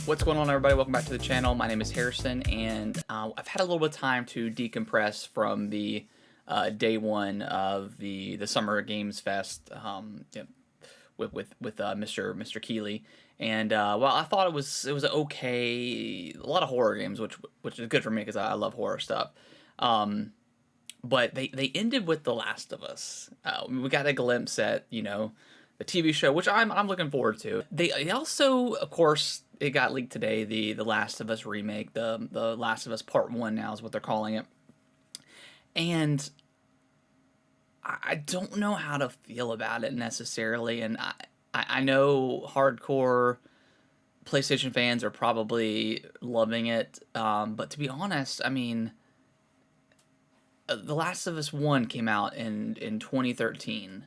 What's going on, everybody? Welcome back to the channel. My name is Harrison, and I've had a little bit of time to decompress from the day one of the Summer Games Fest, with Mr. Keeley. And well, I thought it was okay. A lot of horror games, which is good for me because I love horror stuff. But they ended with The Last of Us. We got a glimpse at the TV show, which I'm looking forward to. They also, of course, it got leaked today. The Last of Us remake, the Last of Us Part 1 now is what they're calling it, and I don't know how to feel about it necessarily. And I know hardcore PlayStation fans are probably loving it, but to be honest, I mean, The Last of Us 1 came out in 2013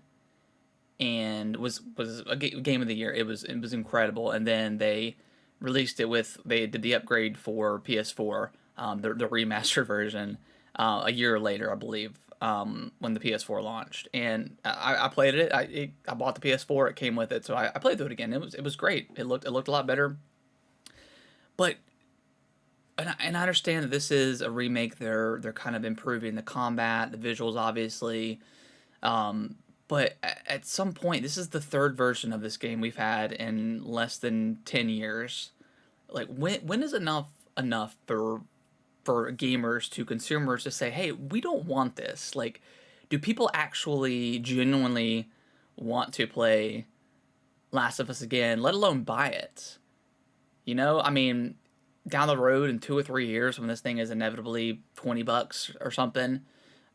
and was a game of the year. It was incredible, and then they released it they did the upgrade for PS4, the remastered version, a year later, I believe, when the PS4 launched. And I played it. I bought the PS4. It came with it, so I played through it again. It was great. It looked a lot better. But and I understand that this is a remake. They're kind of improving the combat, the visuals, obviously. But at some point, this is the third version of this game we've had in less than 10 years. Like, when is enough for gamers to consumers to say, hey, we don't want this? Like, do people actually genuinely want to play Last of Us again, let alone buy it? I mean, down the road in 2 or 3 years when this thing is inevitably $20 or something,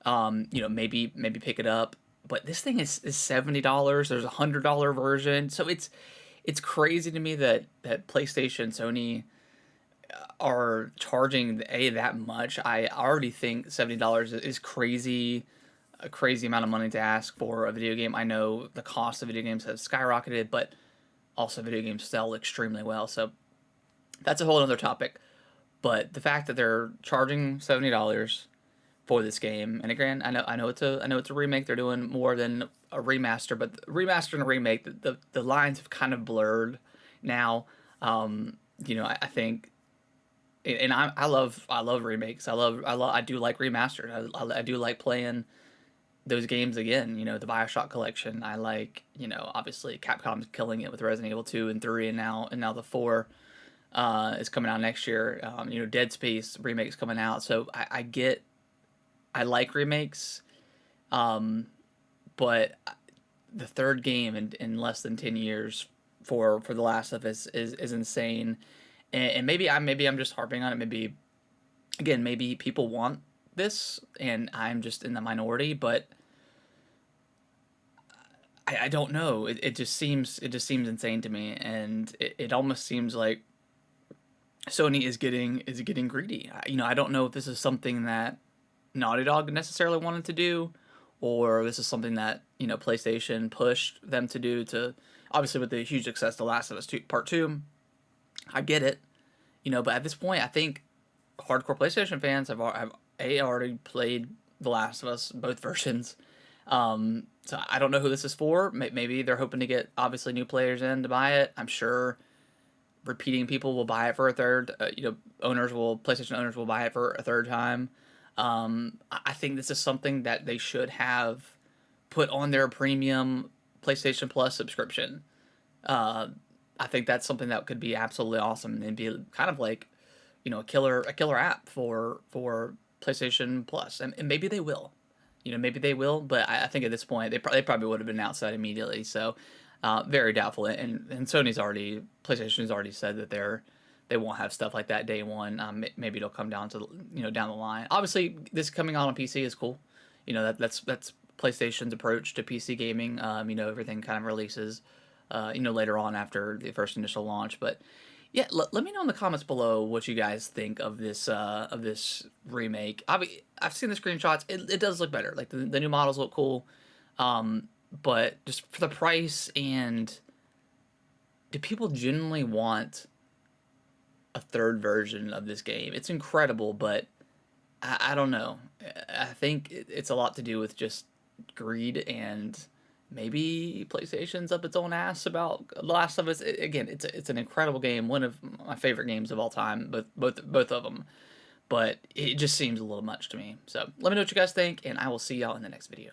maybe pick it up. But this thing is $70. There's $100 version, so it's crazy to me that PlayStation, Sony are charging that much. I already think $70 is crazy, a crazy amount of money to ask for a video game. I know the cost of video games has skyrocketed, but also video games sell extremely well, so that's a whole other topic. But the fact that they're charging $70 for this game, and again, I know it's a remake. They're doing more than a remaster, but remaster and a remake, the lines have kind of blurred now. I think, and I love remakes. I do like remasters. I do like playing those games again. The BioShock collection. I like, obviously Capcom's killing it with Resident Evil 2 and 3, and now the 4 is coming out next year. Dead Space remake's coming out, so I like remakes, but the third game in less than 10 years for The Last of Us is insane. And maybe I'm just harping on it. Maybe people want this, and I'm just in the minority. But I don't know. It just seems insane to me, and it almost seems like Sony is getting greedy. I don't know if this is something that Naughty Dog necessarily wanted to do, or this is something that PlayStation pushed them to do. To obviously with the huge success, The Last of Us 2 Part 2, I get it, but at this point, I think hardcore PlayStation fans have already played The Last of Us, both versions. So I don't know who this is for. Maybe they're hoping to get obviously new players in to buy it. I'm sure repeating people will buy it for a third. PlayStation owners will buy it for a third time. I think this is something that they should have put on their premium PlayStation Plus subscription. I think that's something that could be absolutely awesome and be kind of like, a killer app for PlayStation Plus, and maybe they will. But I think at this point they probably would have been outside immediately. So very doubtful. And PlayStation's already said that they won't have stuff like that day one. Maybe it'll come down to down the line. Obviously, this coming out on PC is cool. That's PlayStation's approach to PC gaming. Everything kind of releases later on after the first initial launch. But yeah, let me know in the comments below what you guys think of this remake. I've seen the screenshots. It does look better. Like the new models look cool. But just for the price, and do people genuinely want a third version of this game? It's incredible, but I don't know. I think it's a lot to do with just greed and maybe PlayStation's up its own ass about The Last of Us. Again, it's an incredible game, one of my favorite games of all time, both of them. But it just seems a little much to me. So let me know what you guys think, and I will see y'all in the next video.